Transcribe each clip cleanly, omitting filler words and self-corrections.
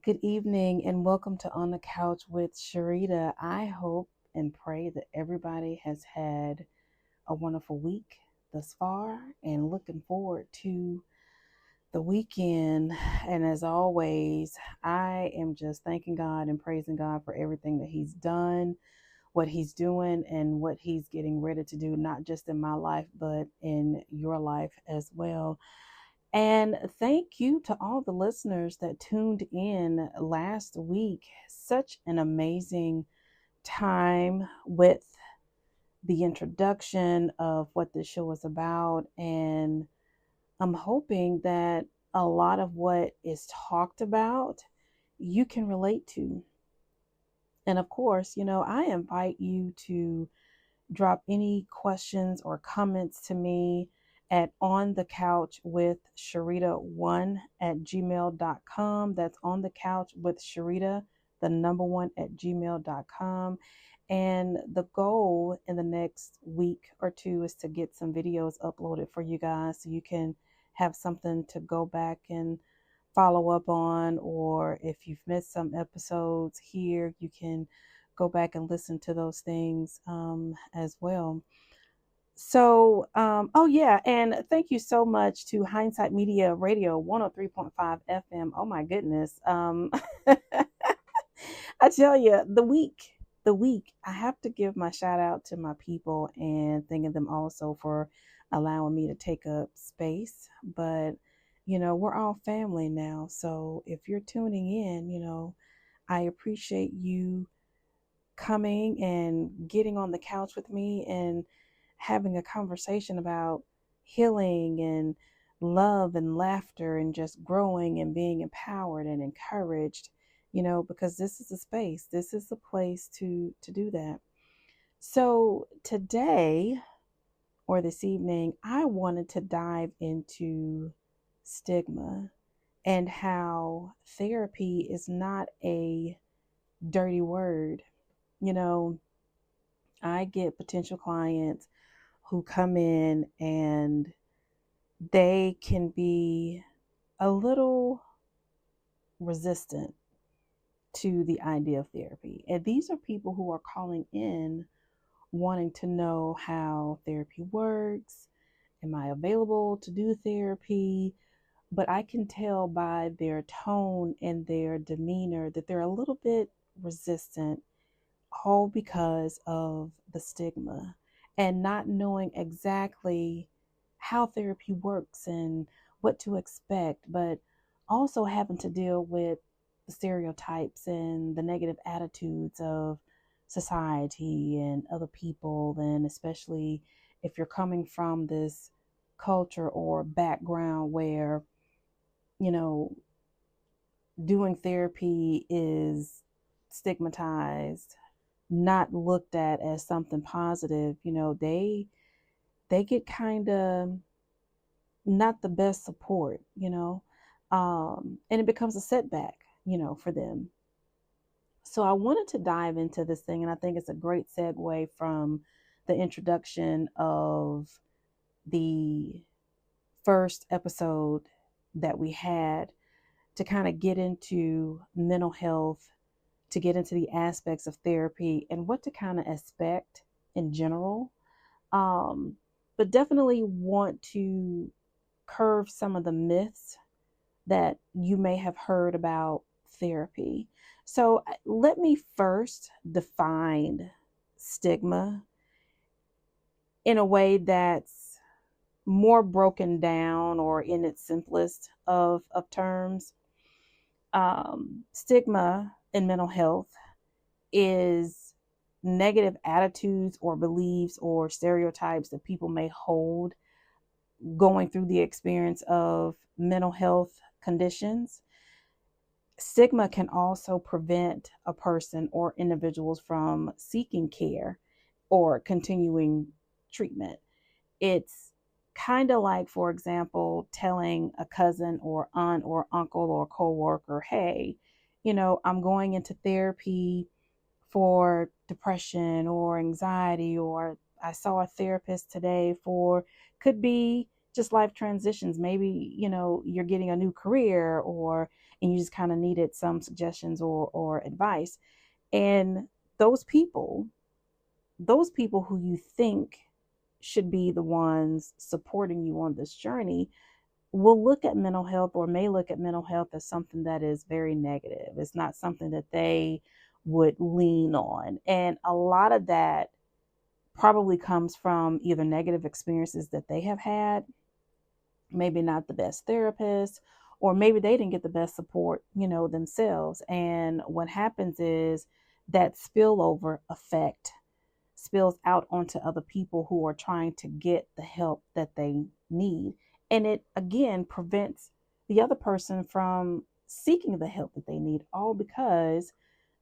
Good evening and welcome to On the Couch with Sharita. I hope and pray that everybody has had a wonderful week thus far and looking forward to the weekend. And as always, I am just thanking God and praising God for everything that He's done, what He's doing, and what He's getting ready to do, not just in my life, but in your life as well. And thank you to all the listeners that tuned in last week. Such an amazing time with the introduction of what this show is about. And I'm hoping that a lot of what is talked about you can relate to. And of course, I invite you to drop any questions or comments to me at on the couch with Sharita1 at gmail.com. That's on the couch with Sharita, the number one at gmail.com. And the goal in the next week or two is to get some videos uploaded for you guys so you can have something to go back and follow up on, or if you've missed some episodes here, you can go back and listen to those things as well. So, oh yeah, and thank you so much to Hindsight Media Radio 103.5 FM. Oh my goodness. I tell you, the week, I have to give my shout out to my people and thanking them also for allowing me to take up space. But, we're all family now. So if you're tuning in, I appreciate you coming and getting on the couch with me and having a conversation about healing and love and laughter and just growing and being empowered and encouraged, because this is a space, this is a place to do that. So today or this evening, I wanted to dive into stigma and how therapy is not a dirty word. You know, I get potential clients who come in and they can be a little resistant to the idea of therapy. And these are people who are calling in wanting to know how therapy works. Am I available to do therapy? But I can tell by their tone and their demeanor that they're a little bit resistant, all because of the stigma and not knowing exactly how therapy works and what to expect, but also having to deal with the stereotypes and the negative attitudes of society and other people, and especially if you're coming from this culture or background where, you know, doing therapy is stigmatized, not looked at as something positive. They get kind of not the best support, and it becomes a setback, for them. So I wanted to dive into this thing, and I think it's a great segue from the introduction of the first episode that we had to kind of get into mental health, to get into the aspects of therapy and what to kind of expect in general. But definitely want to curve some of the myths that you may have heard about therapy. So let me first define stigma in a way that's more broken down or in its simplest of terms. Stigma in mental health is negative attitudes or beliefs or stereotypes that people may hold going through the experience of mental health conditions. Stigma can also prevent a person or individuals from seeking care or continuing treatment. It's kind of like, for example, telling a cousin or aunt or uncle or coworker, hey, I'm going into therapy for depression or anxiety, or I saw a therapist today for, could be just life transitions. Maybe, you're getting a new career or and you just kind of needed some suggestions or advice. And those people, those people who you think should be the ones supporting you on this journey will look at mental health, or may look at mental health as something that is very negative. It's not something that they would lean on. And a lot of that probably comes from either negative experiences that they have had, maybe not the best therapist, or maybe they didn't get the best support, themselves. And what happens is that spillover effect spills out onto other people who are trying to get the help that they need. And it again prevents the other person from seeking the help that they need, all because,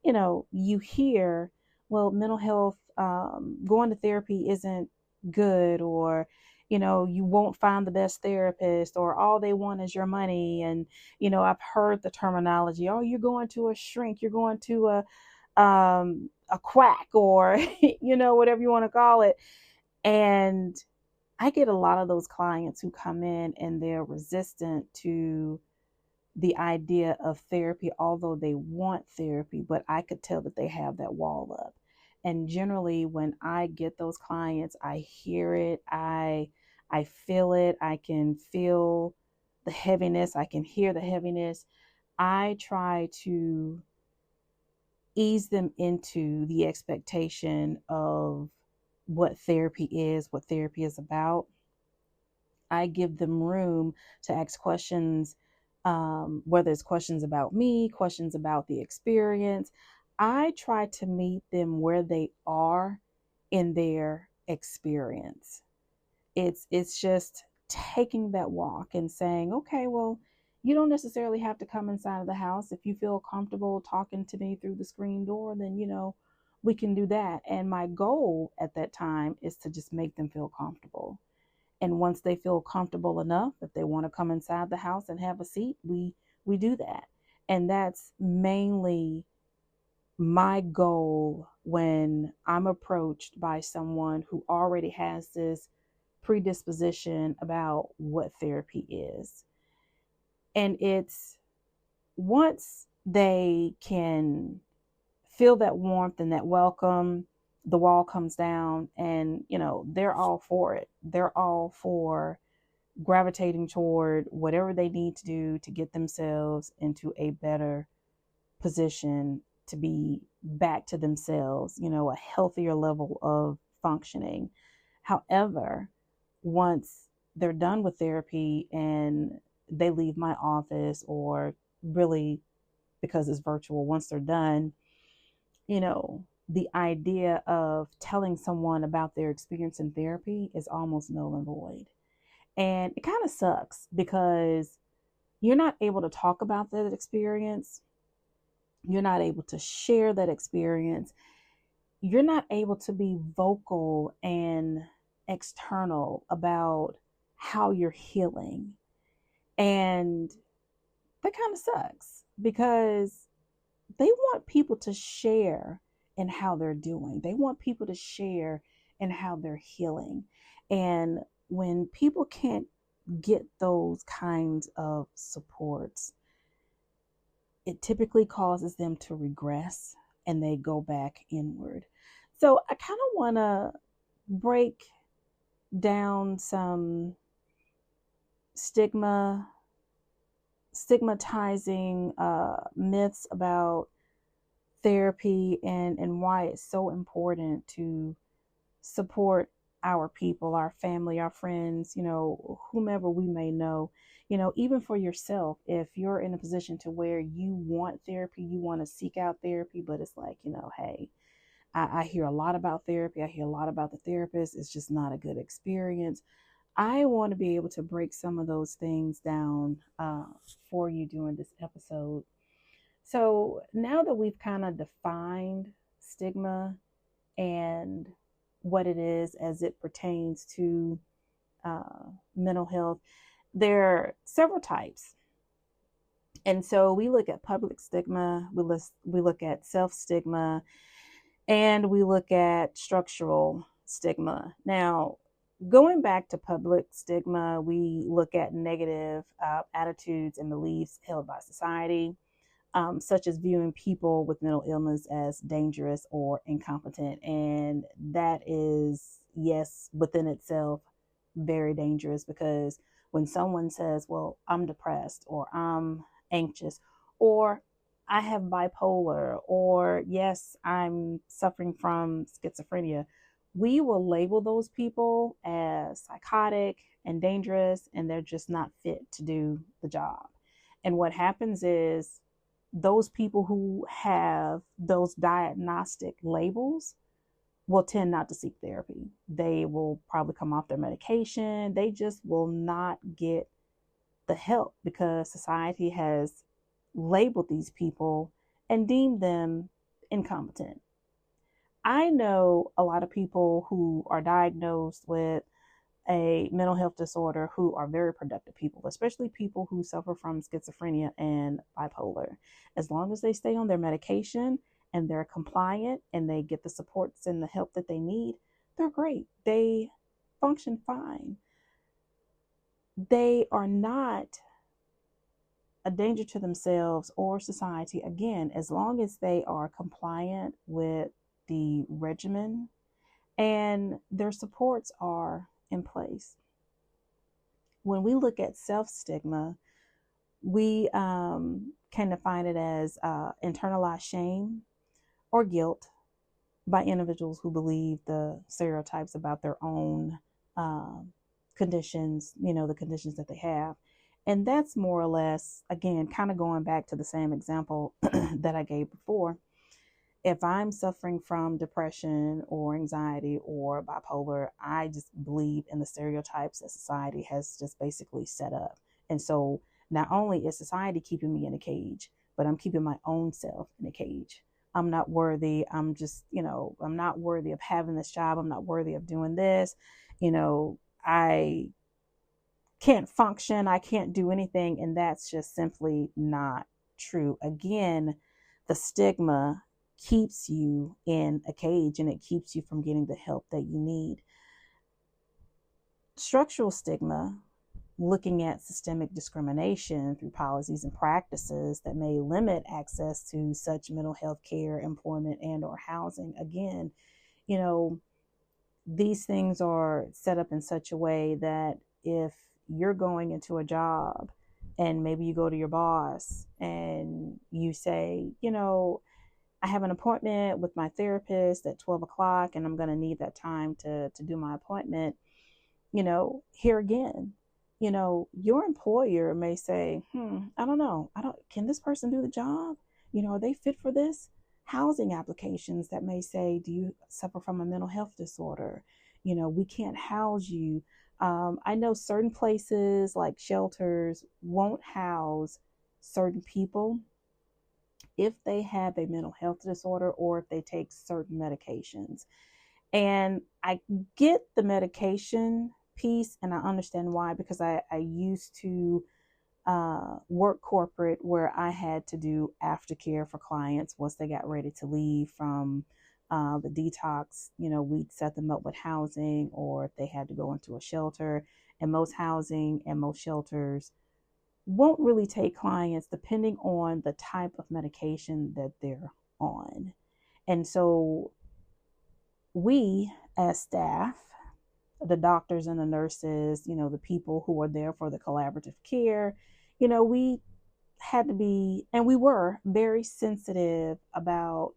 you hear, well, mental health, going to therapy isn't good, or, you won't find the best therapist, or all they want is your money. And, I've heard the terminology, oh, you're going to a shrink, you're going to a quack, or whatever you want to call it. And I get a lot of those clients who come in and they're resistant to the idea of therapy, although they want therapy, but I could tell that they have that wall up. And generally when I get those clients, I hear it, I feel it, I can feel the heaviness, I can hear the heaviness. I try to ease them into the expectation of what therapy is, what therapy is about. I give them room to ask questions, whether it's questions about me, questions about the experience. I try to meet them where they are in their experience. It's just taking that walk and saying, okay, well, you don't necessarily have to come inside of the house. If you feel comfortable talking to me through the screen door, then we can do that. And my goal at that time is to just make them feel comfortable. And once they feel comfortable enough, if they want to come inside the house and have a seat, we do that. And that's mainly my goal when I'm approached by someone who already has this predisposition about what therapy is. And it's once they can feel that warmth and that welcome, the wall comes down, and they're all for it. They're all for gravitating toward whatever they need to do to get themselves into a better position, to be back to themselves, a healthier level of functioning. However, once they're done with therapy and they leave my office, or really because it's virtual, once they're done, the idea of telling someone about their experience in therapy is almost null and void. And it kind of sucks because you're not able to talk about that experience. You're not able to share that experience. You're not able to be vocal and external about how you're healing. And that kind of sucks because they want people to share in how they're doing. They want people to share in how they're healing. And when people can't get those kinds of supports, it typically causes them to regress and they go back inward. So I kind of want to break down some stigmatizing myths about therapy, and why it's so important to support our people, our family, our friends, whomever we may know, even for yourself. If you're in a position to where you want therapy, you want to seek out therapy, but it's like, hey, I hear a lot about therapy. I hear a lot about the therapist. It's just not a good experience. I want to be able to break some of those things down for you during this episode. So now that we've kind of defined stigma and what it is as it pertains to mental health, there are several types. And so we look at public stigma, we look at self-stigma, and we look at structural stigma. Now, going back to public stigma, we look at negative attitudes and beliefs held by society. such as viewing people with mental illness as dangerous or incompetent. And that is, yes, within itself, very dangerous, because when someone says, well, I'm depressed, or I'm anxious, or I have bipolar, or yes, I'm suffering from schizophrenia, we will label those people as psychotic and dangerous, and they're just not fit to do the job. And what happens is those people who have those diagnostic labels will tend not to seek therapy. They will probably come off their medication. They just will not get the help because society has labeled these people and deemed them incompetent. I know a lot of people who are diagnosed with a mental health disorder who are very productive people, especially people who suffer from schizophrenia and bipolar. As long as they stay on their medication and they're compliant and they get the supports and the help that they need, they're great. They function fine. They are not a danger to themselves or society, again, as long as they are compliant with the regimen and their supports are in place. When we look at self stigma, we can define it as internalized shame or guilt by individuals who believe the stereotypes about their own conditions, the conditions that they have. And that's more or less, again, kind of going back to the same example that I gave before. If I'm suffering from depression or anxiety or bipolar, I just believe in the stereotypes that society has just basically set up. And so not only is society keeping me in a cage, but I'm keeping my own self in a cage. I'm not worthy. I'm just, I'm not worthy of having this job. I'm not worthy of doing this. I can't function. I can't do anything. And that's just simply not true. Again, the stigma keeps you in a cage and it keeps you from getting the help that you need. Structural stigma, looking at systemic discrimination through policies and practices that may limit access to such mental health care, employment, and or housing. Again, these things are set up in such a way that if you're going into a job and maybe you go to your boss and you say, I have an appointment with my therapist at 12 o'clock and I'm going to need that time to do my appointment. Here again, your employer may say, I don't know. Can this person do the job? Are they fit for this? Housing applications that may say, do you suffer from a mental health disorder? We can't house you. I know certain places like shelters won't house certain people if they have a mental health disorder or if they take certain medications. And I get the medication piece and I understand why, because I used to work corporate where I had to do aftercare for clients once they got ready to leave from the detox. We'd set them up with housing or if they had to go into a shelter. And most housing and most shelters won't really take clients depending on the type of medication that they're on. And so we as staff, the doctors and the nurses, the people who are there for the collaborative care, we had to be, and we were very sensitive about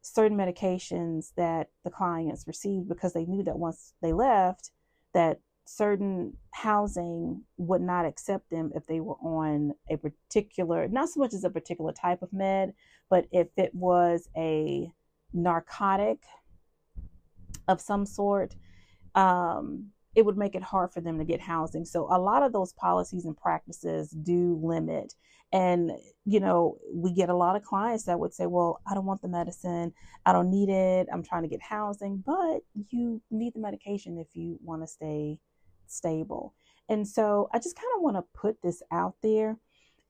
certain medications that the clients received because they knew that once they left, that certain housing would not accept them if they were on a particular, not so much as a particular type of med, but if it was a narcotic of some sort, it would make it hard for them to get housing. So a lot of those policies and practices do limit. And, we get a lot of clients that would say, well, I don't want the medicine. I don't need it. I'm trying to get housing, but you need the medication if you want to stay stable. And so I just kind of want to put this out there.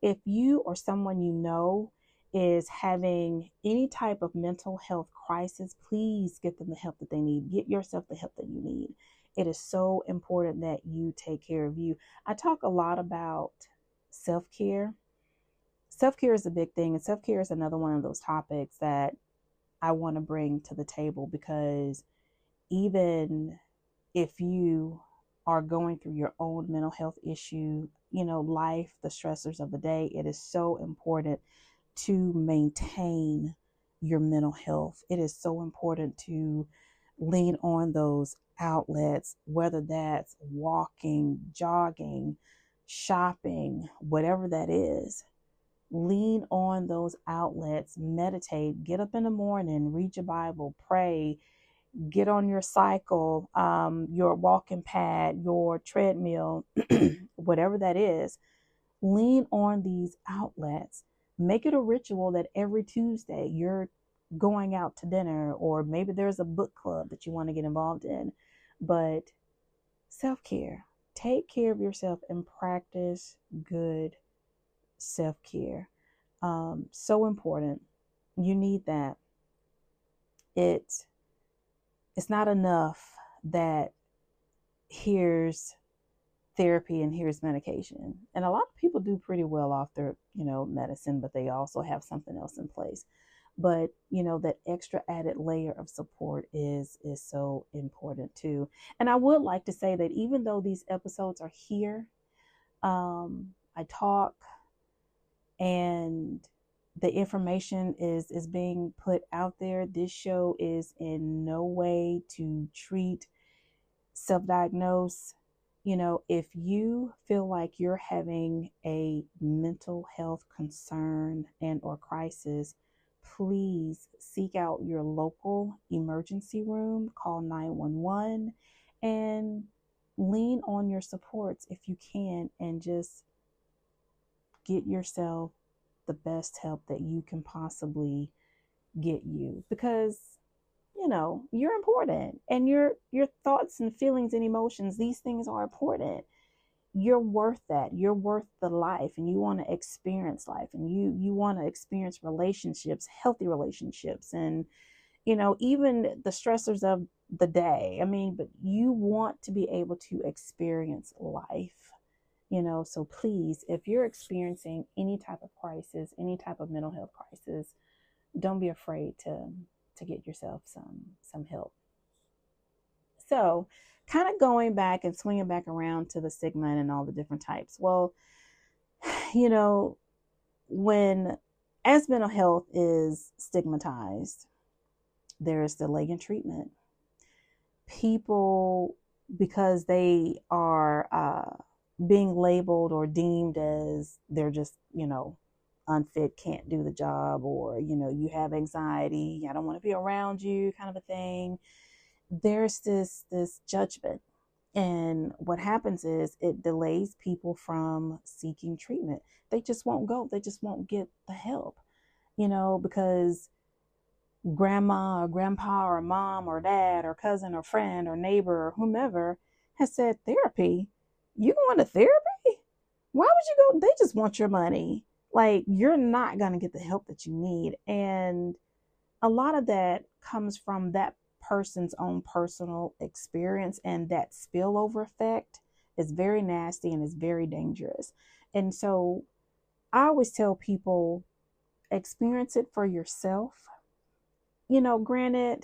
If you or someone is having any type of mental health crisis, please get them the help that they need. Get yourself the help that you need. It is so important that you take care of you. I talk a lot about self-care. self-care is a big thing. And self-care is another one of those topics that I want to bring to the table, because even if you are going through your own mental health issue, life, the stressors of the day, it is so important to maintain your mental health. It is so important to lean on those outlets, whether that's walking, jogging, shopping, whatever that is. Lean on those outlets, meditate, get up in the morning, read your Bible, pray, get on your cycle, your walking pad, your treadmill, whatever that is. Lean on these outlets. Make it a ritual that every Tuesday you're going out to dinner, or maybe there's a book club that you want to get involved in. But self-care, take care of yourself and practice good self-care. So important. You need that. It's not enough that here's therapy and here's medication. And a lot of people do pretty well off their, medicine, but they also have something else in place. But, that extra added layer of support is so important too. And I would like to say that even though these episodes are here, I talk and the information is being put out there. This show is in no way to treat, self-diagnose. If you feel like you're having a mental health concern and or crisis, please seek out your local emergency room, call 911, and lean on your supports if you can, and just get yourself the best help that you can possibly get you, because you're important, and your thoughts and feelings and emotions, these things are important. You're worth that. You're worth the life, and you want to experience life, and you want to experience relationships, healthy relationships, and even the stressors of the day. But you want to be able to experience life. So please, if you're experiencing any type of crisis, any type of mental health crisis, don't be afraid to get yourself some help. So, kind of going back and swinging back around to the stigma and all the different types. Well, when as mental health is stigmatized, there's delay in treatment. People, because they are being labeled or deemed as they're just, unfit, can't do the job, or, you have anxiety, I don't want to be around you, kind of a thing. There's this judgment. And what happens is it delays people from seeking treatment. They just won't go. They just won't get the help, because grandma or grandpa or mom or dad or cousin or friend or neighbor or whomever has said, therapy? You going to therapy? Why would you go? They just want your money. Like, you're not going to get the help that you need. And a lot of that comes from that person's own personal experience, and that spillover effect is very nasty and is very dangerous. And so I always tell people, experience it for yourself. Granted,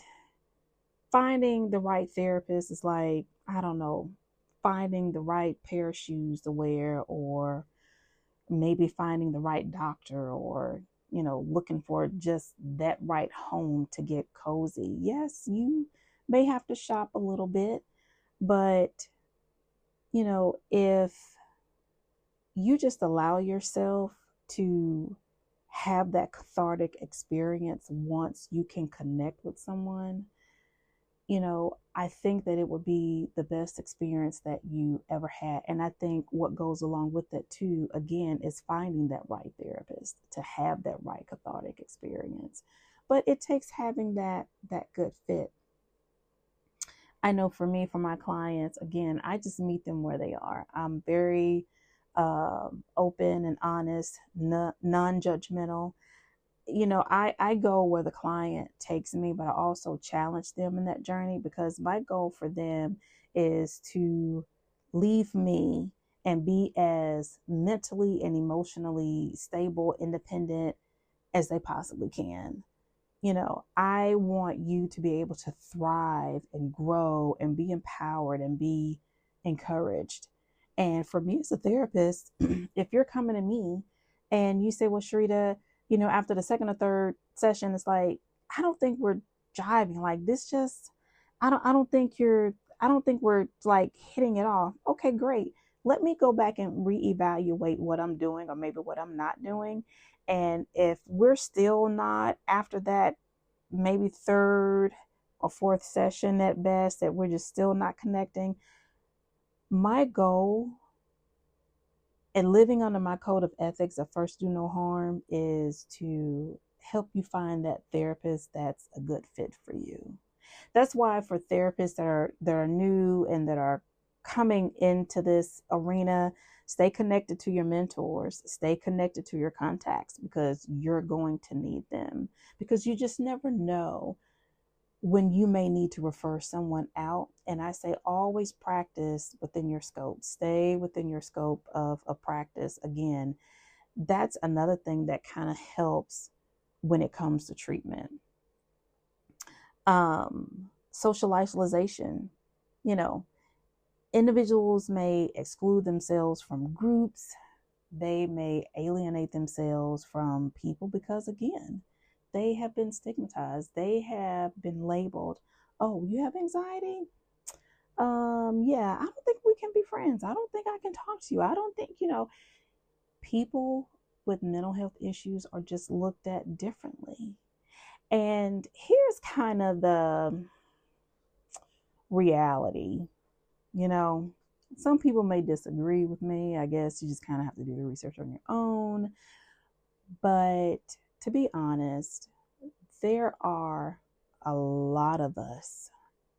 finding the right therapist is like, I don't know, finding the right pair of shoes to wear, or maybe finding the right doctor, or looking for just that right home to get cozy. Yes, you may have to shop a little bit, but if you just allow yourself to have that cathartic experience once you can connect with someone, I think that it would be the best experience that you ever had. And I think what goes along with that too, again, is finding that right therapist to have that right cathartic experience. But it takes having that good fit. I know for me, for my clients, again, I just meet them where they are. I'm very open and honest, non-judgmental. I go where the client takes me, but I also challenge them in that journey, because my goal for them is to leave me and be as mentally and emotionally stable, independent as they possibly can. I want you to be able to thrive and grow and be empowered and be encouraged. And for me as a therapist, if you're coming to me and you say, well, Sharita, after the second or third session, it's like, I don't think we're jiving. Like this just, I don't think we're like hitting it off. Okay, great. Let me go back and reevaluate what I'm doing or maybe what I'm not doing. And if we're still not after that, maybe third or fourth session at best, that we're just still not connecting, my goal and living under my code of ethics of first do no harm is to help you find that therapist that's a good fit for you. That's why for therapists that are new and that are coming into this arena, stay connected to your mentors, stay connected to your contacts, because you're going to need them, because you just never know when you may need to refer someone out. And I say always practice within your scope. Stay within your scope of practice. Again, that's another thing that kind of helps when it comes to treatment. Social isolation. Individuals may exclude themselves from groups. They may alienate themselves from people because, again, they have been stigmatized. They have been labeled. Oh, you have anxiety? Yeah, I don't think we can be friends. I don't think I can talk to you. I don't think, people with mental health issues are just looked at differently. And here's kind of the reality. You know, some people may disagree with me. I guess you just kind of have to do the research on your own. But to be honest, there are a lot of us,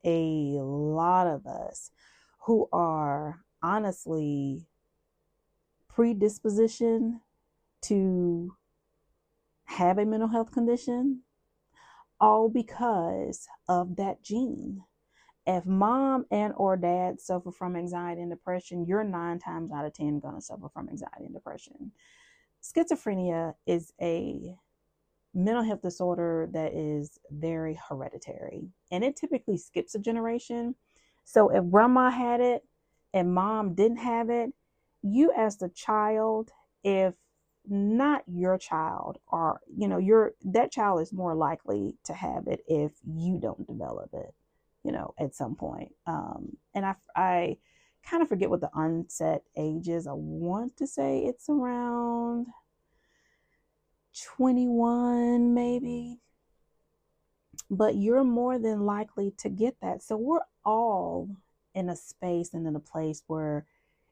a lot of us who are honestly predispositioned to have a mental health condition, all because of that gene. If mom and or dad suffer from anxiety and depression, you're 9 times out of 10 going to suffer from anxiety and depression. Schizophrenia is a mental health disorder that is very hereditary, and it typically skips a generation. So if grandma had it and mom didn't have it, you as the child, if not your child, or that child is more likely to have it if you don't develop it, at some point. And I kind of forget what the onset age is. I want to say it's around 21 maybe, but you're more than likely to get that. So we're all in a space and in a place where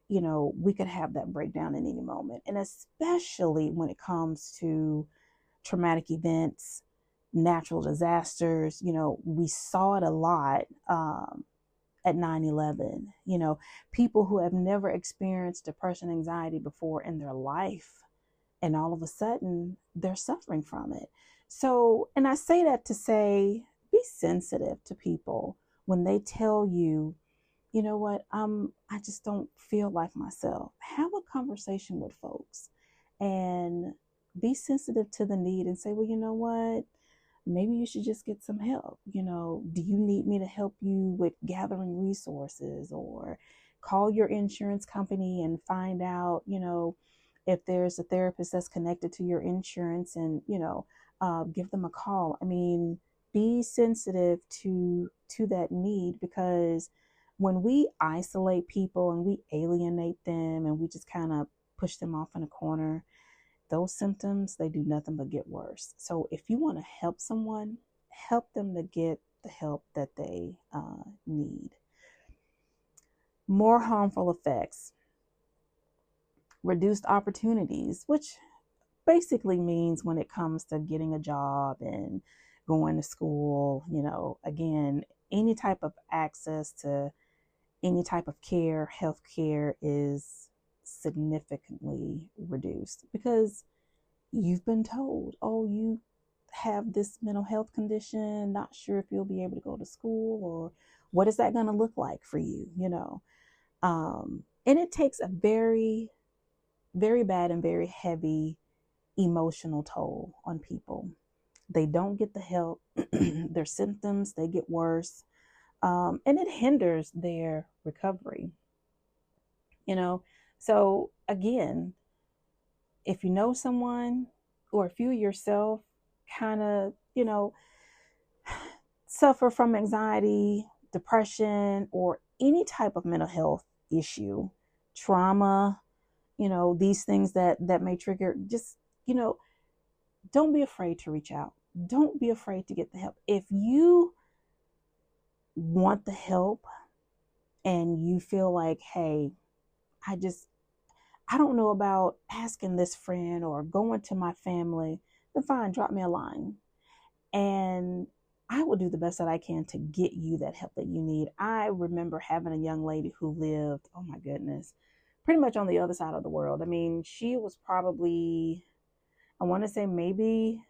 we could have that breakdown in any moment. And especially when it comes to traumatic events, natural disasters, we saw it a lot at 9/11. People who have never experienced depression, anxiety before in their life, and all of a sudden they're suffering from it. So, and I say that to say, be sensitive to people when they tell you, you know what, I just don't feel like myself. Have a conversation with folks and be sensitive to the need and say, well, you know what, maybe you should just get some help. Do you need me to help you with gathering resources, or call your insurance company and find out, if there's a therapist that's connected to your insurance, and, give them a call. I mean, be sensitive to that need, because when we isolate people and we alienate them and we just kind of push them off in a corner, those symptoms, they do nothing but get worse. So if you want to help someone, help them to get the help that they need. More harmful effects: reduced opportunities, which basically means when it comes to getting a job and going to school, again, any type of access to any type of care, health care, is significantly reduced, because you've been told, oh, you have this mental health condition, not sure if you'll be able to go to school, or what is that going to look like for you, And it takes a very, very bad and very heavy emotional toll on people. They don't get the help. Their symptoms, they get worse. And it hinders their recovery, you know? So again, if you know someone or if you yourself kind of, suffer from anxiety, depression, or any type of mental health issue, trauma, these things that may trigger, just, you know, don't be afraid to reach out. Don't be afraid to get the help. If you want the help and you feel like, hey, I just, I don't know about asking this friend or going to my family, then fine, drop me a line. And I will do the best that I can to get you that help that you need. I remember having a young lady who lived, oh my goodness, pretty much on the other side of the world. I mean, she was probably, I want to say maybe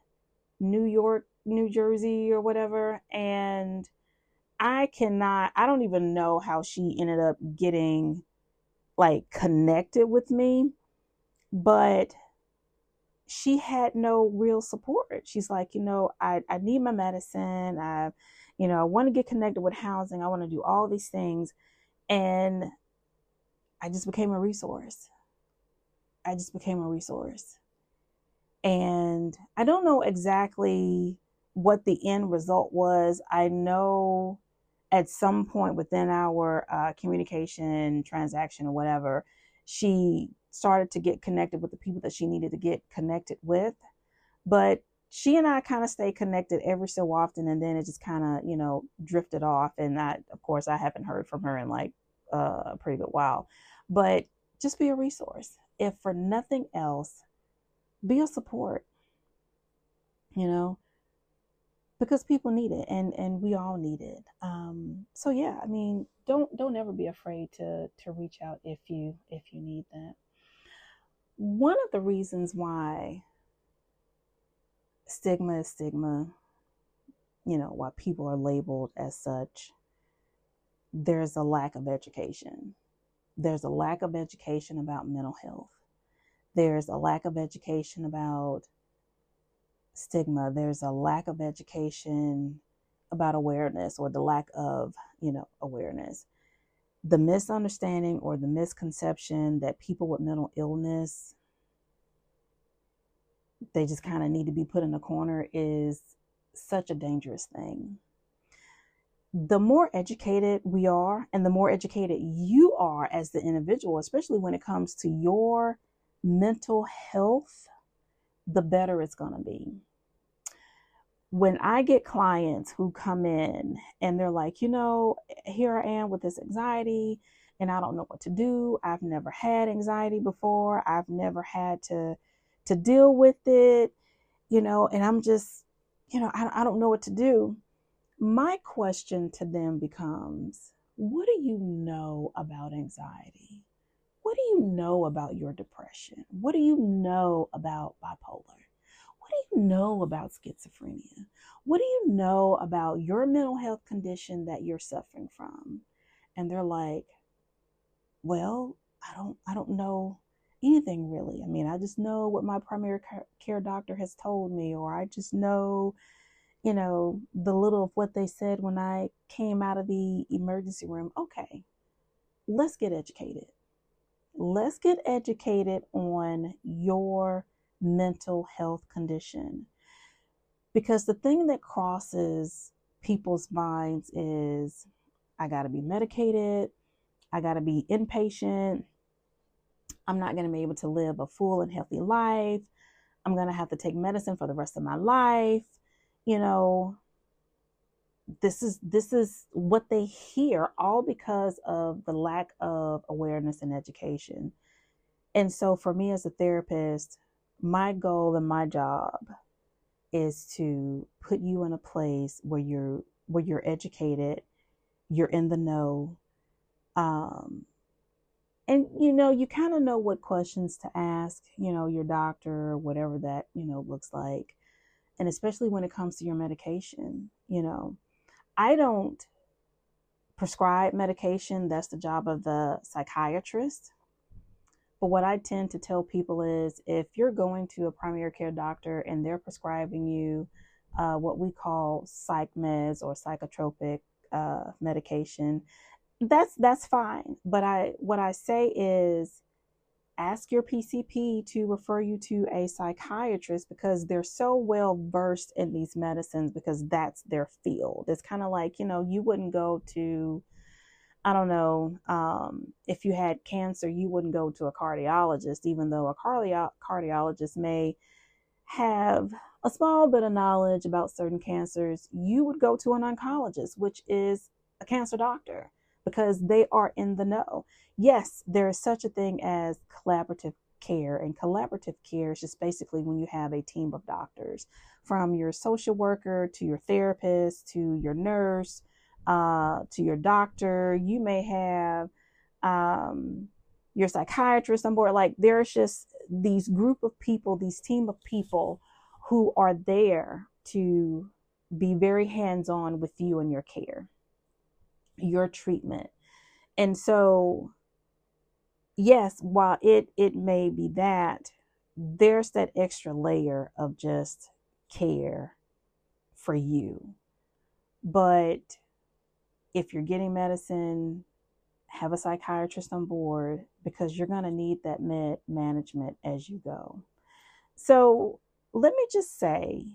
New York, New Jersey, or whatever. And I don't even know how she ended up getting like connected with me, but she had no real support. She's like, I need my medicine. I want to get connected with housing. I want to do all these things. And I just became a resource. I just became a resource. And I don't know exactly what the end result was. I know at some point within our communication, transaction, or whatever, she started to get connected with the people that she needed to get connected with. But she and I kind of stay connected every so often, and then it just kind of, drifted off. And of course, I haven't heard from her in like a pretty good while. But just be a resource. If for nothing else, be a support, you know, because people need it, and we all need it. So yeah, I mean, don't ever be afraid to reach out if you need that. One of the reasons why stigma is stigma, why people are labeled as such, there's a lack of education. There's a lack of education about mental health. There's a lack of education about stigma. There's a lack of education about awareness, or the lack of, awareness. The misunderstanding or the misconception that people with mental illness, they just kind of need to be put in a corner, is such a dangerous thing. The more educated we are, and the more educated you are as the individual, especially when it comes to your mental health, the better it's going to be. When I get clients who come in and they're like, here I am with this anxiety and I don't know what to do. I've never had anxiety before. I've never had to deal with it, and I'm just, I don't know what to do. My question to them becomes, what do you know about anxiety? What do you know about your depression? What do you know about bipolar? What do you know about schizophrenia? What do you know about your mental health condition that you're suffering from? And they're like, well, I don't know anything really. I mean, I just know what my primary care doctor has told me, or I just know, the little of what they said when I came out of the emergency room. Okay, let's get educated. Let's get educated on your mental health condition. Because the thing that crosses people's minds is, I got to be medicated. I got to be inpatient. I'm not going to be able to live a full and healthy life. I'm going to have to take medicine for the rest of my life. This is what they hear, all because of the lack of awareness and education. And so for me as a therapist, my goal and my job is to put you in a place where you're educated, you're in the know, and you kind of know what questions to ask, your doctor, whatever that looks like, and especially when it comes to your medication. I don't prescribe medication. That's the job of the psychiatrist. But what I tend to tell people is if you're going to a primary care doctor and they're prescribing you what we call psych meds or psychotropic medication, that's fine. But what I say is ask your PCP to refer you to a psychiatrist because they're so well versed in these medicines because that's their field. It's kind of like, you wouldn't go to, I don't know, if you had cancer, you wouldn't go to a cardiologist, even though a cardiologist may have a small bit of knowledge about certain cancers. You would go to an oncologist, which is a cancer doctor, because they are in the know. Yes, there is such a thing as collaborative care, and collaborative care is just basically when you have a team of doctors, from your social worker to your therapist to your nurse to your doctor. You may have your psychiatrist on board. Like there's just these group of people, these team of people who are there to be very hands-on with you and your care, your treatment. And so, yes, while it may be that, there's that extra layer of just care for you. But if you're getting medicine, have a psychiatrist on board because you're going to need that med management as you go. So let me just say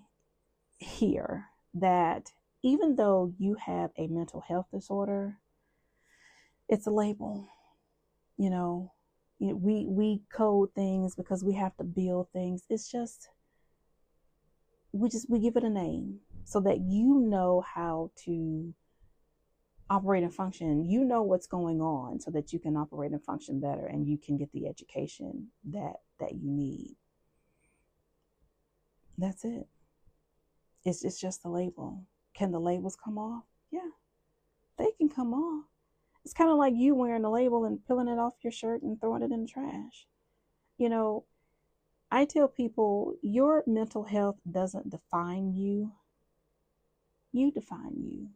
here that even though you have a mental health disorder, it's a label. We code things because we have to build things. It's just we give it a name so that you know how to operate and function. You know what's going on so that you can operate and function better, and you can get the education that you need. That's it. It's just a label. Can the labels come off? Yeah, they can come off. It's kind of like you wearing a label and peeling it off your shirt and throwing it in the trash. I tell people your mental health doesn't define you. You define you.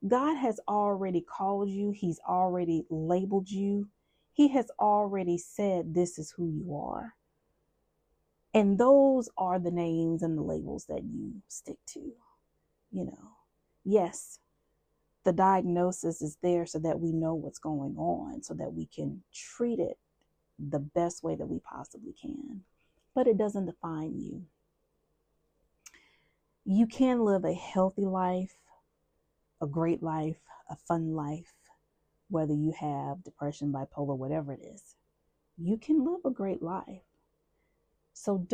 God has already called you. He's already labeled you. He has already said this is who you are. And those are the names and the labels that you stick to. Yes, the diagnosis is there so that we know what's going on, so that we can treat it the best way that we possibly can. But it doesn't define you. You can live a healthy life, a great life, a fun life, whether you have depression, bipolar, whatever it is. You can live a great life. So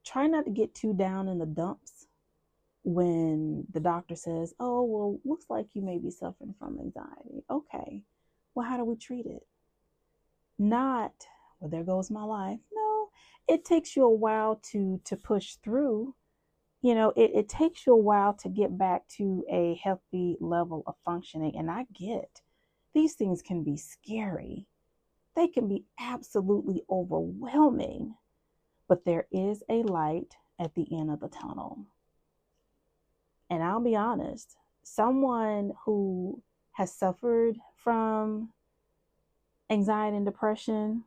try not to get too down in the dumps when the doctor says, oh, well, looks like you may be suffering from anxiety. Okay, well, how do we treat it? Not, well, there goes my life. No, it takes you a while to push through. It takes you a while to get back to a healthy level of functioning. And I get these things can be scary. They can be absolutely overwhelming. But there is a light at the end of the tunnel. And I'll be honest, someone who has suffered from anxiety and depression,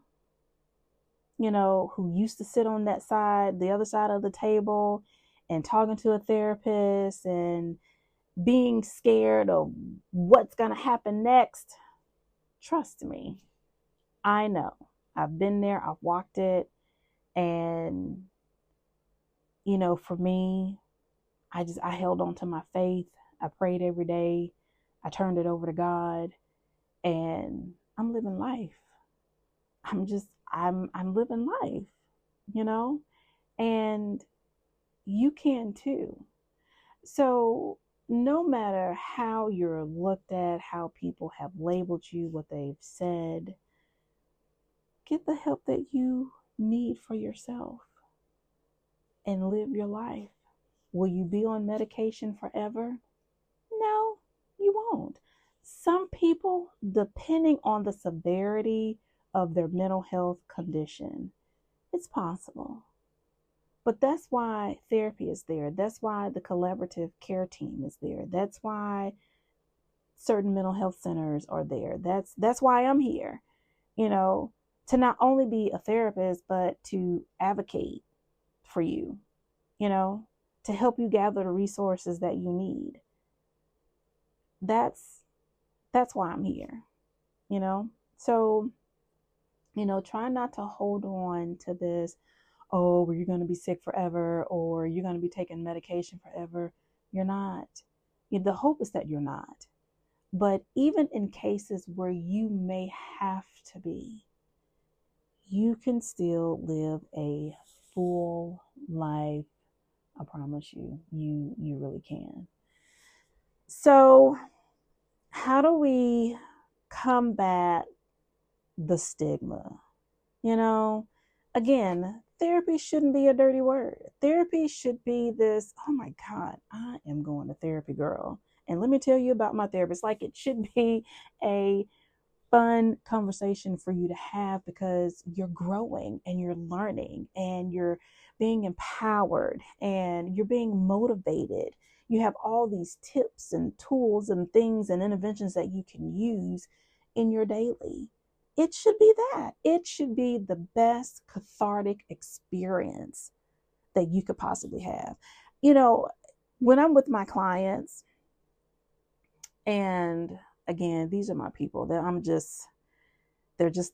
who used to sit on the other side of the table and talking to a therapist and being scared of what's going to happen next. Trust me, I know. I've been there. I've walked it. And, for me, I held on to my faith. I prayed every day. I turned it over to God, and I'm living life. I'm living life, and you can too. So no matter how you're looked at, how people have labeled you, what they've said, get the help that you need for yourself and live your life. Will you be on medication forever? No, you won't. Some people, depending on the severity of their mental health condition, it's possible. But that's why therapy is there. That's why the collaborative care team is there. That's why certain mental health centers are there. That's why I'm here, you know, to not only be a therapist, but to advocate for you, you know, to help you gather the resources that you need. That's that's why I'm here, you know. So, try not to hold on to this, oh, well, you're going to be sick forever or you're going to be taking medication forever. You're not. The hope is that you're not. But even in cases where you may have to be, you can still live a full life. I promise you, you really can. So, how do we combat the stigma? You know, again, therapy shouldn't be a dirty word. Therapy should be this, oh my God, I am going to therapy, girl. And let me tell you about my therapist. Like, it should be a fun conversation for you to have because you're growing and you're learning and you're being empowered and you're being motivated. You have all these tips and tools and things and interventions that you can use in your daily. It should be that. It should be the best cathartic experience that you could possibly have. You know, when I'm with my clients, and again, these are my people that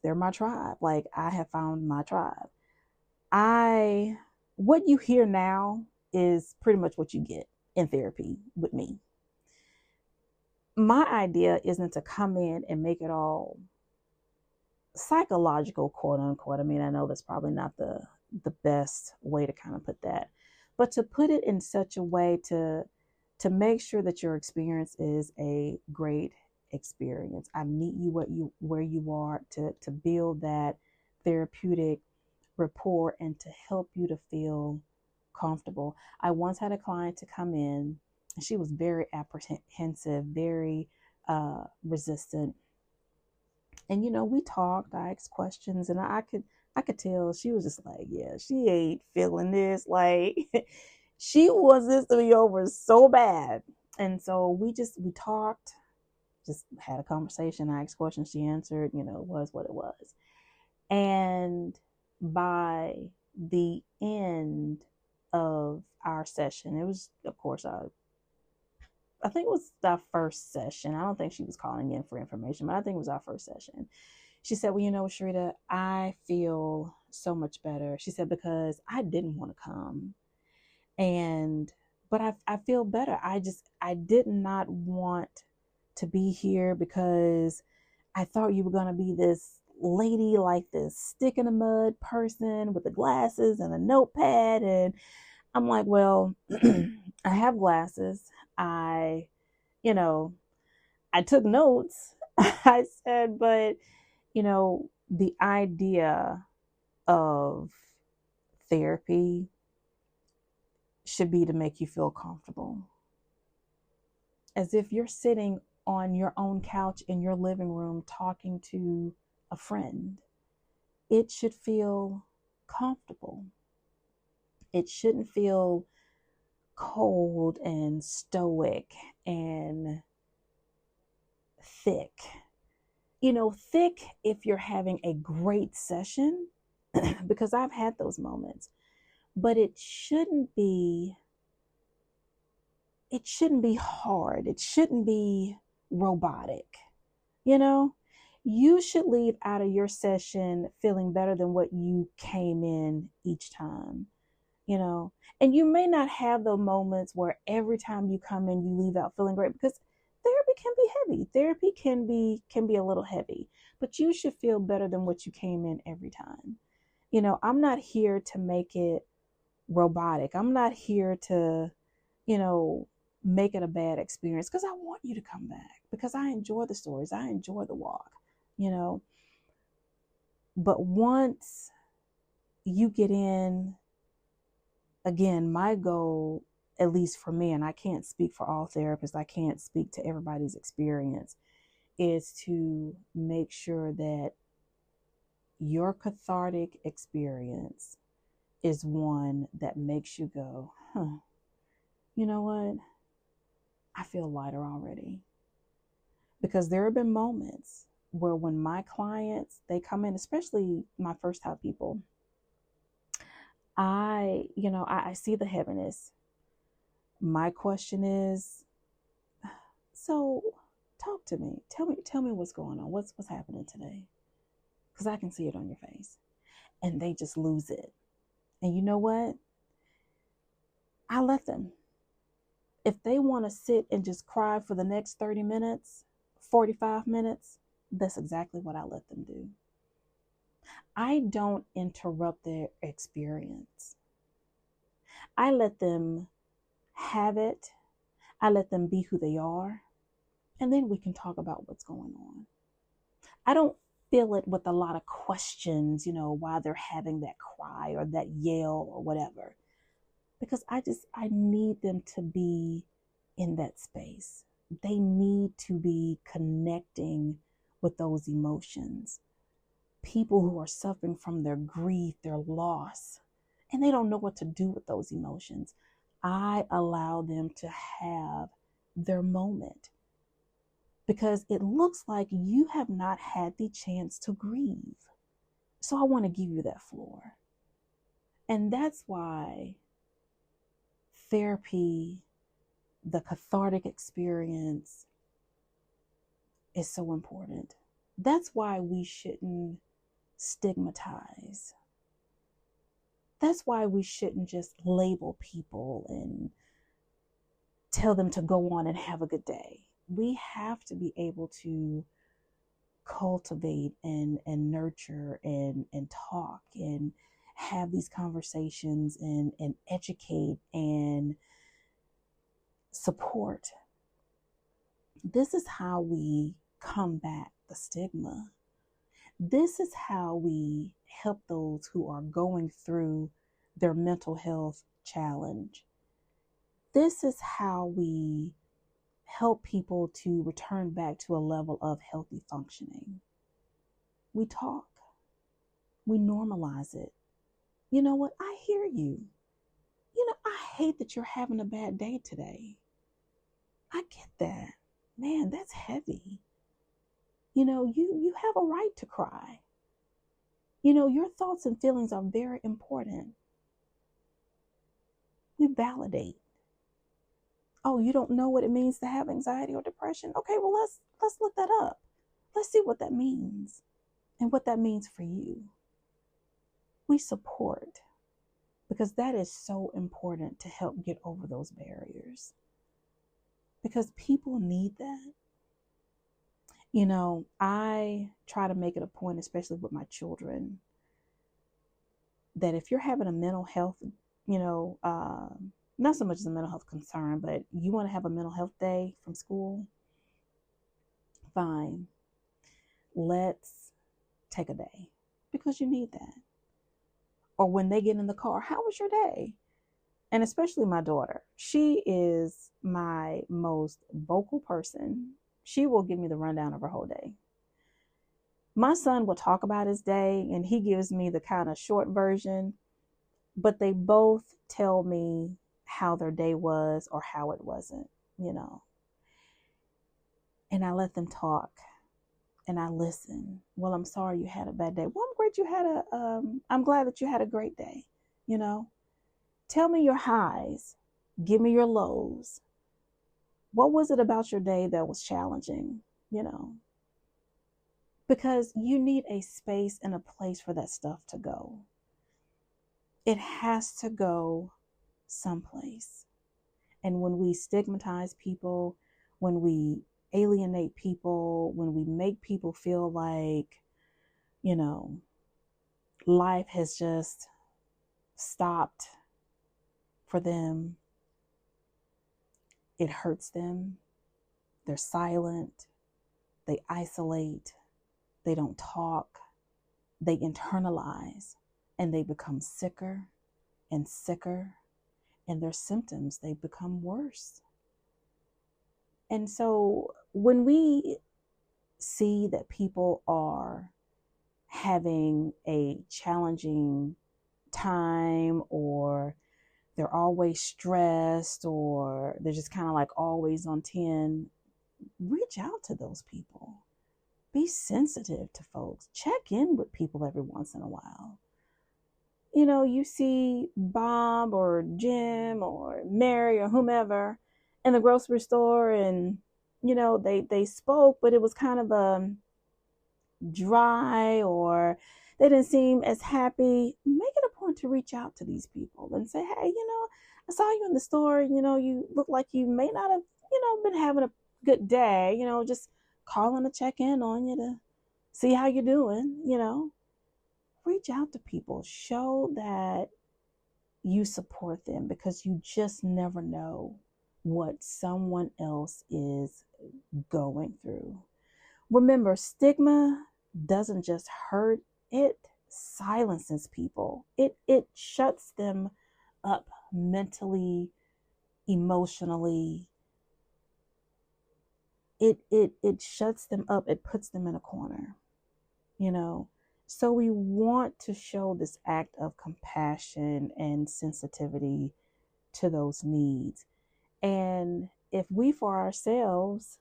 they're my tribe. Like, I have found my tribe. What you hear now is pretty much what you get in therapy with me. My idea isn't to come in and make it all psychological, quote unquote. I mean, I know that's probably not the best way to kind of put that, but to put it in such a way to make sure that your experience is a great experience. I meet you where you are to build that therapeutic rapport and to help you to feel comfortable. I once had a client to come in, and she was very apprehensive, very resistant. And we talked, I asked questions, and I could tell she was just like, yeah, she ain't feeling this. Like, she wants this to be over so bad. And so we talked, just had a conversation. I asked questions, she answered, it was what it was. And by the end of our session, it was, of course, I think it was our first session. I don't think she was calling in for information, but I think it was our first session. She said, well, Sharita, I feel so much better. She said, because I didn't want to come. But I feel better. I did not want to be here because I thought you were going to be this lady, like this stick in the mud person with the glasses and a notepad. And I'm like, well, I have glasses. You know, I took notes. I said, but, the idea of therapy should be to make you feel comfortable. As if you're sitting on your own couch in your living room talking to a friend. It should feel comfortable. It shouldn't feel cold and stoic and thick. Thick if you're having a great session, because I've had those moments, but it shouldn't be hard. It shouldn't be robotic. You should leave out of your session feeling better than what you came in each time. And you may not have the moments where every time you come in you leave out feeling great, because therapy can be heavy. Therapy can be a little heavy, but you should feel better than what you came in every time. I'm not here to make it robotic. I'm not here to, make it a bad experience, because I want you to come back, because I enjoy the stories. I enjoy the walk, but once you get in, again, my goal, at least for me, and I can't speak for all therapists, I can't speak to everybody's experience, is to make sure that your cathartic experience is one that makes you go, you know what? I feel lighter already. Because there have been moments where when my clients, they come in, especially my first time people, I see the heaviness. My question is, so talk to me. Tell me what's going on. What's happening today? Because I can see it on your face. And they just lose it. And you know what? I let them. If they want to sit and just cry for the next 30 minutes, 45 minutes, that's exactly what I let them do. I don't interrupt their experience. I let them have it. I let them be who they are. And then we can talk about what's going on. I don't fill it with a lot of questions, why they're having that cry or that yell or whatever. Because I need them to be in that space. They need to be connecting with those emotions. People who are suffering from their grief, their loss, and they don't know what to do with those emotions. I allow them to have their moment because it looks like you have not had the chance to grieve. So I want to give you that floor. And that's why therapy, the cathartic experience, is so important. That's why we shouldn't stigmatize. That's why we shouldn't just label people and tell them to go on and have a good day. We have to be able to cultivate and nurture and talk and have these conversations and educate and support. This is how we combat the stigma. This is how we help those who are going through their mental health challenge. This is how we help people to return back to a level of healthy functioning. We talk. We normalize it. You know what? I hear you. I hate that you're having a bad day today. I get that. Man, that's heavy. You have a right to cry. Your thoughts and feelings are very important. We validate. Oh, you don't know what it means to have anxiety or depression? Okay, well let's look that up. Let's see what that means and what that means for you. We support because that is so important to help get over those barriers. Because people need that. I try to make it a point, especially with my children, that if you're having a mental health, not so much as a mental health concern, but you want to have a mental health day from school, fine. Let's take a day because you need that. Or when they get in the car, how was your day? And especially my daughter, she is my most vocal person. She will give me the rundown of her whole day. My son will talk about his day and he gives me the kind of short version, but they both tell me how their day was or how it wasn't, And I let them talk and I listen. Well, I'm sorry you had a bad day. Well, I'm glad that you had a great day, Tell me your highs. Give me your lows. What was it about your day that was challenging, Because you need a space and a place for that stuff to go. It has to go someplace. And when we stigmatize people, when we alienate people, when we make people feel like, life has just stopped for them, it hurts them. They're silent. They isolate. They don't talk. They internalize and they become sicker and sicker, and their symptoms, they become worse. And so when we see that people are having a challenging time, or they're always stressed, or they're just kind of like always on 10, reach out to those people. Be sensitive to folks. Check in with people every once in a while. You see Bob or Jim or Mary or whomever in the grocery store, and they spoke, but it was kind of a dry, or they didn't seem as happy. Make it a point to reach out to these people and say, hey, I saw you in the store. You look like you may not have, been having a good day. Just calling to check in on you to see how you're doing. Reach out to people. Show that you support them, because you just never know what someone else is going through. Remember, stigma doesn't just hurt, it silences people. It shuts them up mentally, emotionally. It shuts them up. It puts them in a corner. So we want to show this act of compassion and sensitivity to those needs. And if we for ourselves,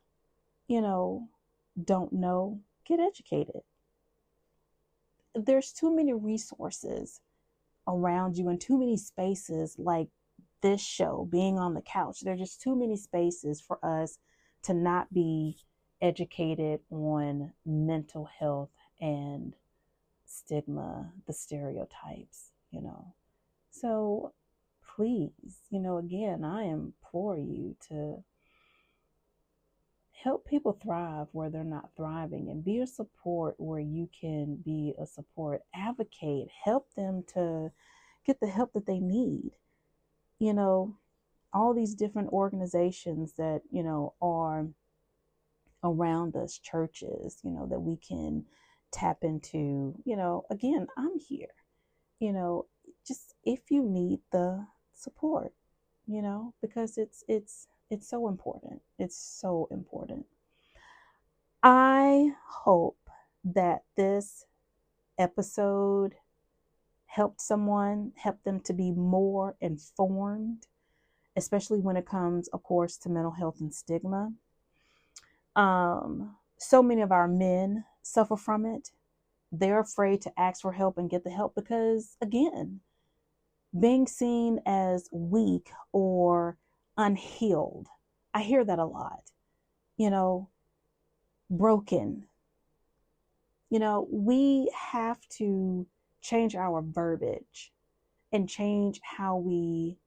don't know, get educated. There's too many resources around you and too many spaces like this show, being on the couch. There's just too many spaces for us to not be educated on mental health and stigma, the stereotypes. So please, again, I implore you to help people thrive where they're not thriving, and be a support where you can be a support. Advocate, help them to get the help that they need. All these different organizations that, are around us, churches, that we can tap into. Again, I'm here, just if you need the support, because it's so important. It's so important. I hope that this episode helped them to be more informed, especially when it comes, of course, to mental health and stigma. So many of our men suffer from it. They're afraid to ask for help and get the help because, again, being seen as weak or unhealed. I hear that a lot. Broken. We have to change our verbiage and change how we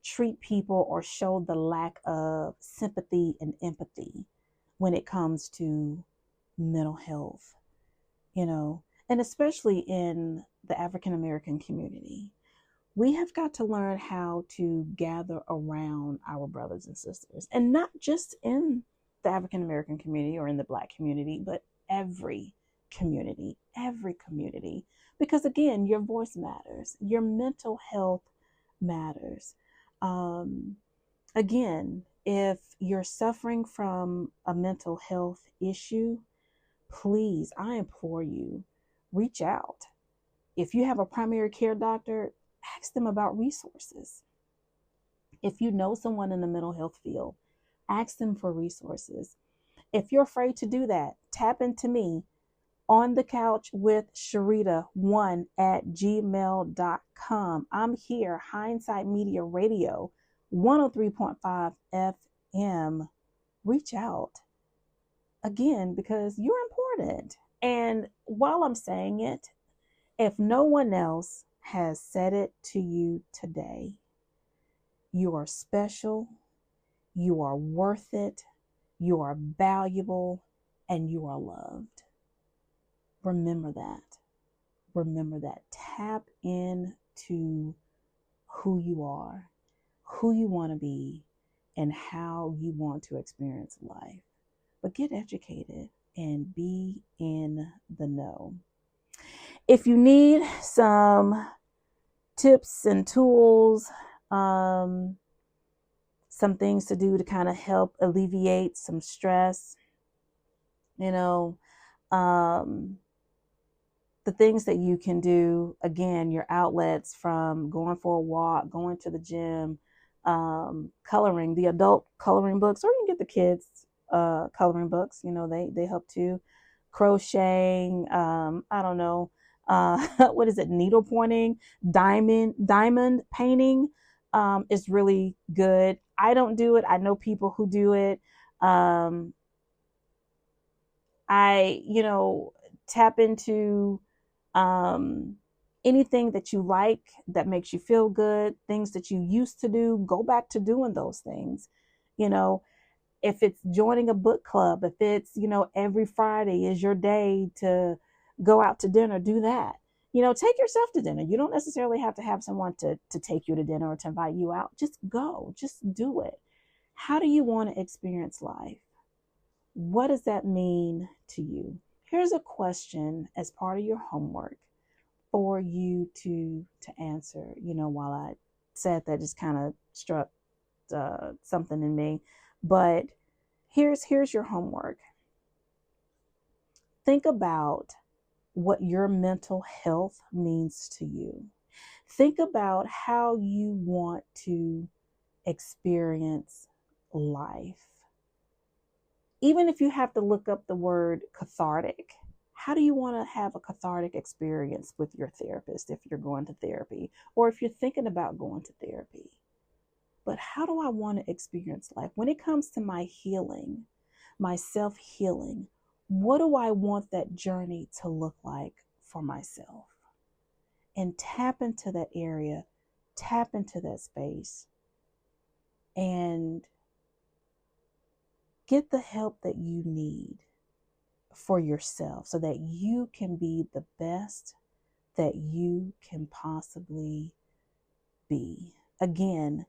treat people or show the lack of sympathy and empathy when it comes to mental health, and especially in the African American community. We have got to learn how to gather around our brothers and sisters, and not just in the African American community or in the Black community, but every community, because again, your voice matters, your mental health matters. Again, if you're suffering from a mental health issue, please, I implore you, reach out. If you have a primary care doctor, ask them about resources. If you know someone in the mental health field, ask them for resources. If you're afraid to do that, tap into me on the couch with Sharita1@gmail.com. I'm here, Hindsight Media Radio, 103.5 FM. Reach out again, because you're important. And while I'm saying it, if no one else has said it to you today, you are special, you are worth it, you are valuable, and you are loved. Remember that. Tap into who you are, who you want to be, and how you want to experience life. But get educated and be in the know. If you need some tips and tools, some things to do to kind of help alleviate some stress, the things that you can do, again, your outlets, from going for a walk, going to the gym, coloring, the adult coloring books, or you can get the kids coloring books. They help too. Crocheting, I don't know, what is it? Needle pointing, diamond painting, is really good. I don't do it. I know people who do it. Um, I, tap into um, anything that you like that makes you feel good, things that you used to do, go back to doing those things. You know, if it's joining a book club, if it's, every Friday is your day to go out to dinner, do that. Take yourself to dinner. You don't necessarily have to have someone to take you to dinner or to invite you out. Just go, just do it. How do you want to experience life? What does that mean to you? Here's a question as part of your homework for you to answer. While I said that, just kind of struck something in me. But here's your homework. Think about what your mental health means to you. Think about how you want to experience life. Even if you have to look up the word cathartic, how do you want to have a cathartic experience with your therapist if you're going to therapy, or if you're thinking about going to therapy? But how do I want to experience life? When it comes to my healing, my self-healing, what do I want that journey to look like for myself? And tap into that area, tap into that space, and get the help that you need for yourself so that you can be the best that you can possibly be. Again,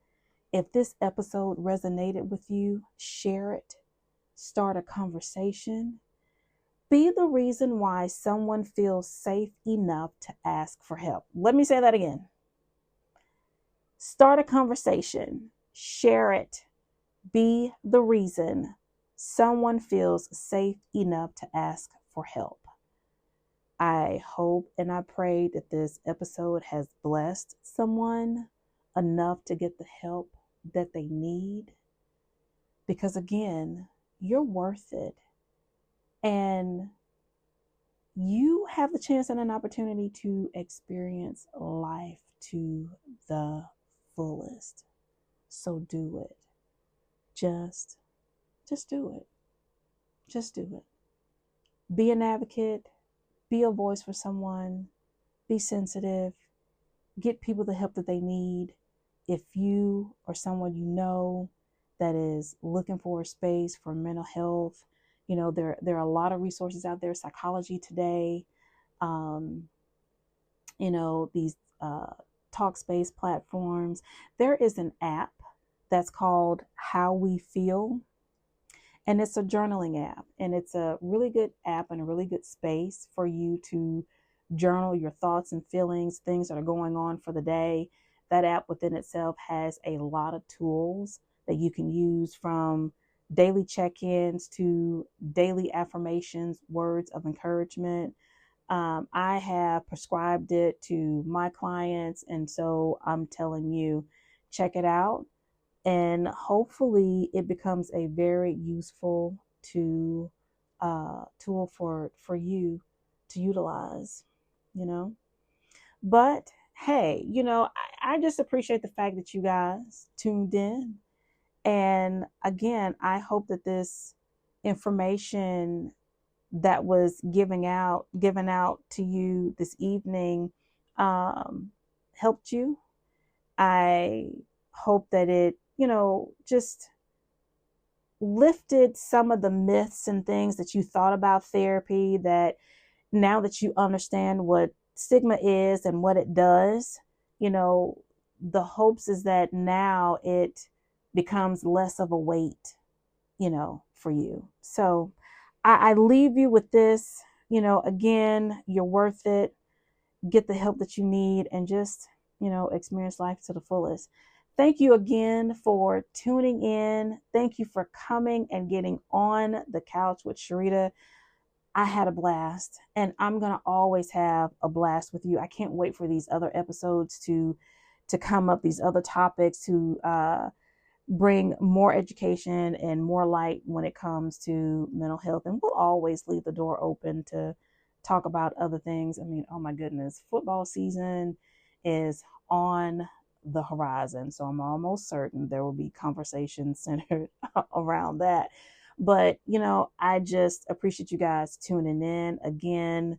if this episode resonated with you, share it, start a conversation. Be the reason why someone feels safe enough to ask for help. Let me say that again. Start a conversation, share it. Be the reason someone feels safe enough to ask for help. I hope and I pray that this episode has blessed someone enough to get the help that they need. Because again, you're worth it. And you have the chance and an opportunity to experience life to the fullest. So do it. Just do it. Just do it. Be an advocate. Be a voice for someone. Be sensitive. Get people the help that they need. If you or someone you know that is looking for a space for mental health, there are a lot of resources out there. Psychology Today, these Talkspace platforms. There is an app that's called How We Feel. And it's a journaling app, and it's a really good app and a really good space for you to journal your thoughts and feelings, things that are going on for the day. That app within itself has a lot of tools that you can use, from daily check-ins to daily affirmations, words of encouragement. I have prescribed it to my clients, and so I'm telling you, check it out. And hopefully it becomes a very useful tool for you to utilize, But hey, I just appreciate the fact that you guys tuned in. And again, I hope that this information that was given out to you this evening helped you. I hope that it, just lifted some of the myths and things that you thought about therapy, that now that you understand what stigma is and what it does, the hopes is that now it becomes less of a weight, for you. So I leave you with this, again, you're worth it. Get the help that you need and just, experience life to the fullest. Thank you again for tuning in. Thank you for coming and getting on the couch with Sharita. I had a blast, and I'm going to always have a blast with you. I can't wait for these other episodes to come up, these other topics to bring more education and more light when it comes to mental health. And we'll always leave the door open to talk about other things. I mean, oh my goodness, football season is on the horizon. So I'm almost certain there will be conversations centered around that. But, I just appreciate you guys tuning in again.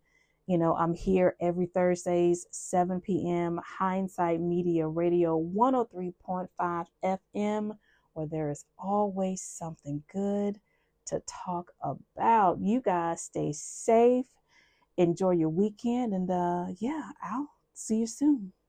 I'm here every Thursdays, 7 p.m. Hindsight Media Radio 103.5 FM, where there is always something good to talk about. You guys stay safe, enjoy your weekend, and yeah, I'll see you soon.